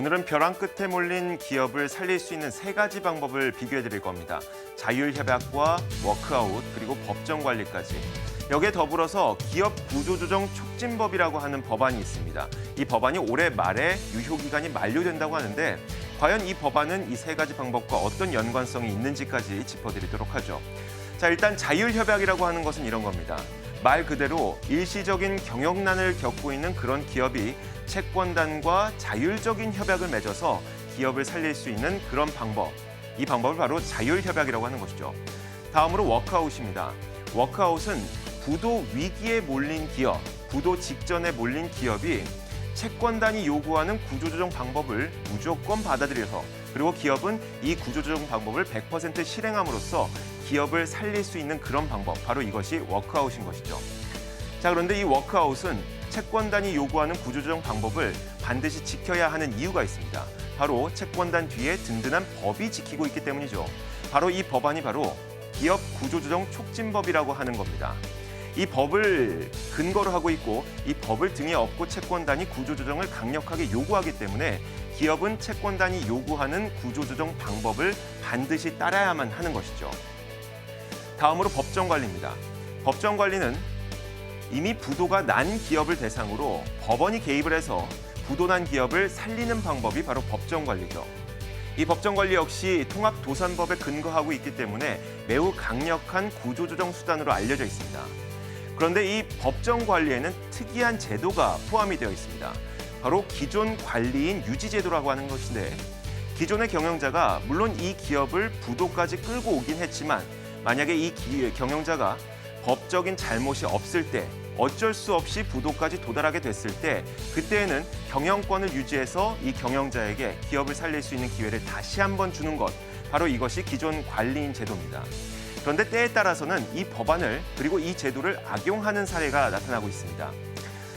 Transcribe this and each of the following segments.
오늘은 벼랑 끝에 몰린 기업을 살릴 수 있는 세 가지 방법을 비교해 드릴 겁니다. 자율협약과 워크아웃 그리고 법정 관리까지. 여기에 더불어서 기업 구조조정 촉진법이라고 하는 법안이 있습니다. 이 법안이 올해 말에 유효기간이 만료된다고 하는데 과연 이 법안은 이 세 가지 방법과 어떤 연관성이 있는지까지 짚어드리도록 하죠. 자, 일단 자율협약이라고 하는 것은 이런 겁니다. 말 그대로 일시적인 경영난을 겪고 있는 그런 기업이 채권단과 자율적인 협약을 맺어서 기업을 살릴 수 있는 그런 방법. 이 방법을 바로 자율협약이라고 하는 것이죠. 다음으로 워크아웃입니다. 워크아웃은 부도 위기에 몰린 기업, 부도 직전에 몰린 기업이 채권단이 요구하는 구조조정 방법을 무조건 받아들여서 그리고 기업은 이 구조조정 방법을 100% 실행함으로써 기업을 살릴 수 있는 그런 방법, 바로 이것이 워크아웃인 것이죠. 자, 그런데 이 워크아웃은 채권단이 요구하는 구조조정 방법을 반드시 지켜야 하는 이유가 있습니다. 바로 채권단 뒤에 든든한 법이 지키고 있기 때문이죠. 바로 이 법안이 바로 기업 구조조정 촉진법이라고 하는 겁니다. 이 법을 근거로 하고 있고 이 법을 등에 업고 채권단이 구조조정을 강력하게 요구하기 때문에 기업은 채권단이 요구하는 구조조정 방법을 반드시 따라야만 하는 것이죠. 다음으로 법정관리입니다. 법정관리는 이미 부도가 난 기업을 대상으로 법원이 개입을 해서 부도난 기업을 살리는 방법이 바로 법정관리죠. 이 법정관리 역시 통합도산법에 근거하고 있기 때문에 매우 강력한 구조조정 수단으로 알려져 있습니다. 그런데 이 법정관리에는 특이한 제도가 포함이 되어 있습니다. 바로 기존 관리인 유지제도라고 하는 것인데 기존의 경영자가 물론 이 기업을 부도까지 끌고 오긴 했지만 만약에 이 경영자가 법적인 잘못이 없을 때 어쩔 수 없이 부도까지 도달하게 됐을 때 그때에는 경영권을 유지해서 이 경영자에게 기업을 살릴 수 있는 기회를 다시 한번 주는 것, 바로 이것이 기존 관리인 제도입니다. 그런데 때에 따라서는 이 법안을 그리고 이 제도를 악용하는 사례가 나타나고 있습니다.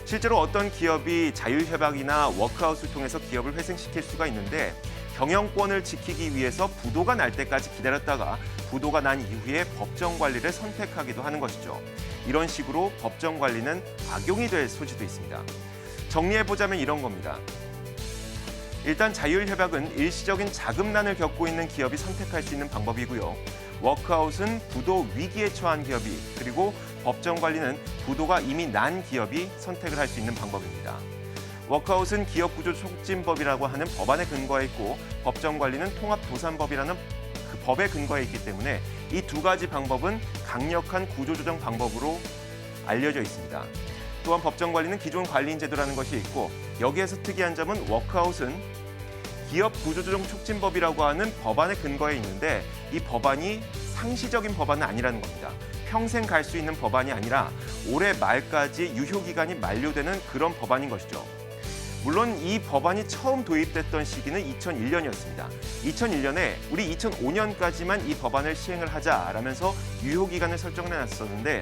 실제로 어떤 기업이 자율협약이나 워크아웃을 통해서 기업을 회생시킬 수가 있는데 경영권을 지키기 위해서 부도가 날 때까지 기다렸다가 부도가 난 이후에 법정 관리를 선택하기도 하는 것이죠. 이런 식으로 법정 관리는 악용이 될 소지도 있습니다. 정리해보자면 이런 겁니다. 일단 자율협약은 일시적인 자금난을 겪고 있는 기업이 선택할 수 있는 방법이고요. 워크아웃은 부도 위기에 처한 기업이, 그리고 법정 관리는 부도가 이미 난 기업이 선택을 할 수 있는 방법입니다. 워크아웃은 기업구조 촉진법이라고 하는 법안에 근거해 있고 법정 관리는 통합도산법이라는 그 법에 근거해 있기 때문에 이 두 가지 방법은 강력한 구조조정 방법으로 알려져 있습니다. 또한 법정 관리는 기존 관리인 제도라는 것이 있고 여기에서 특이한 점은 워크아웃은 기업 구조조정 촉진법이라고 하는 법안에 근거해 있는데 이 법안이 상시적인 법안은 아니라는 겁니다. 평생 갈 수 있는 법안이 아니라 올해 말까지 유효기간이 만료되는 그런 법안인 것이죠. 물론 이 법안이 처음 도입됐던 시기는 2001년이었습니다. 2001년에 우리 2005년까지만 이 법안을 시행을 하자라면서 유효기간을 설정해놨었는데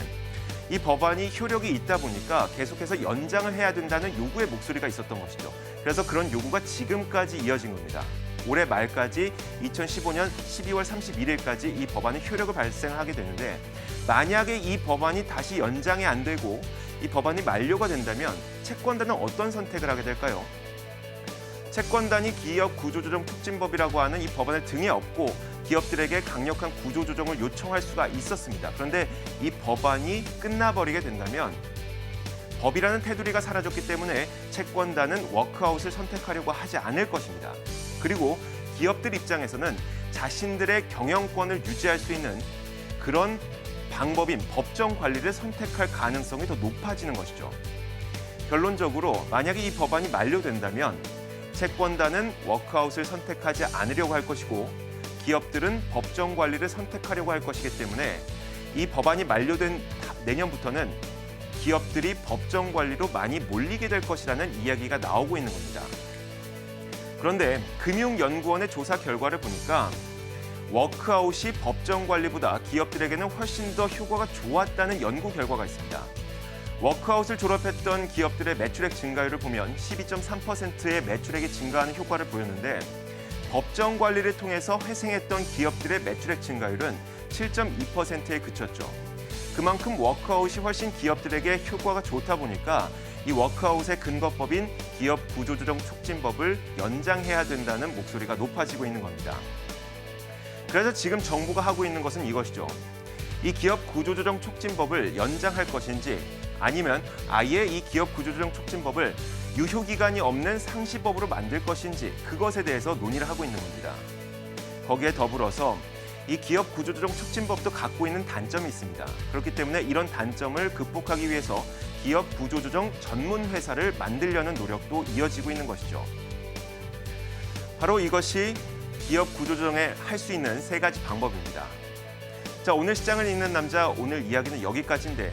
이 법안이 효력이 있다 보니까 계속해서 연장을 해야 된다는 요구의 목소리가 있었던 것이죠. 그래서 그런 요구가 지금까지 이어진 겁니다. 올해 말까지 2015년 12월 31일까지 이 법안이 효력을 발생하게 되는데 만약에 이 법안이 다시 연장이 안 되고 이 법안이 만료가 된다면 채권단은 어떤 선택을 하게 될까요? 채권단이 기업 구조조정 촉진법이라고 하는 이 법안을 등에 업고 기업들에게 강력한 구조조정을 요청할 수가 있었습니다. 그런데 이 법안이 끝나버리게 된다면 법이라는 테두리가 사라졌기 때문에 채권단은 워크아웃을 선택하려고 하지 않을 것입니다. 그리고 기업들 입장에서는 자신들의 경영권을 유지할 수 있는 그런 방법인 법정 관리를 선택할 가능성이 더 높아지는 것이죠. 결론적으로 만약에 이 법안이 만료된다면 채권단은 워크아웃을 선택하지 않으려고 할 것이고 기업들은 법정 관리를 선택하려고 할 것이기 때문에 이 법안이 만료된 내년부터는 기업들이 법정 관리로 많이 몰리게 될 것이라는 이야기가 나오고 있는 겁니다. 그런데 금융연구원의 조사 결과를 보니까 워크아웃이 법정 관리보다 기업들에게는 훨씬 더 효과가 좋았다는 연구 결과가 있습니다. 워크아웃을 졸업했던 기업들의 매출액 증가율을 보면 12.3%의 매출액이 증가하는 효과를 보였는데 법정 관리를 통해서 회생했던 기업들의 매출액 증가율은 7.2%에 그쳤죠. 그만큼 워크아웃이 훨씬 기업들에게 효과가 좋다 보니까 이 워크아웃의 근거법인 기업 구조조정 촉진법을 연장해야 된다는 목소리가 높아지고 있는 겁니다. 그래서 지금 정부가 하고 있는 것은 이것이죠. 이 기업 구조조정 촉진법을 연장할 것인지 아니면 아예 이 기업 구조조정 촉진법을 유효기간이 없는 상시법으로 만들 것인지 그것에 대해서 논의를 하고 있는 겁니다. 거기에 더불어서 이 기업 구조조정 촉진법도 갖고 있는 단점이 있습니다. 그렇기 때문에 이런 단점을 극복하기 위해서 기업 구조조정 전문 회사를 만들려는 노력도 이어지고 있는 것이죠. 바로 이것이 기업 구조조정에 할 수 있는 세 가지 방법입니다. 자, 오늘 시장을 읽는 남자, 오늘 이야기는 여기까지인데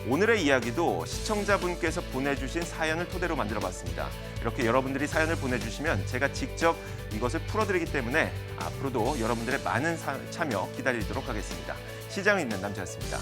오늘의 이야기도 시청자분께서 보내주신 사연을 토대로 만들어봤습니다. 이렇게 여러분들이 사연을 보내주시면 제가 직접 이것을 풀어드리기 때문에 앞으로도 여러분들의 많은 참여 기다리도록 하겠습니다. 시장을 읽는 남자였습니다.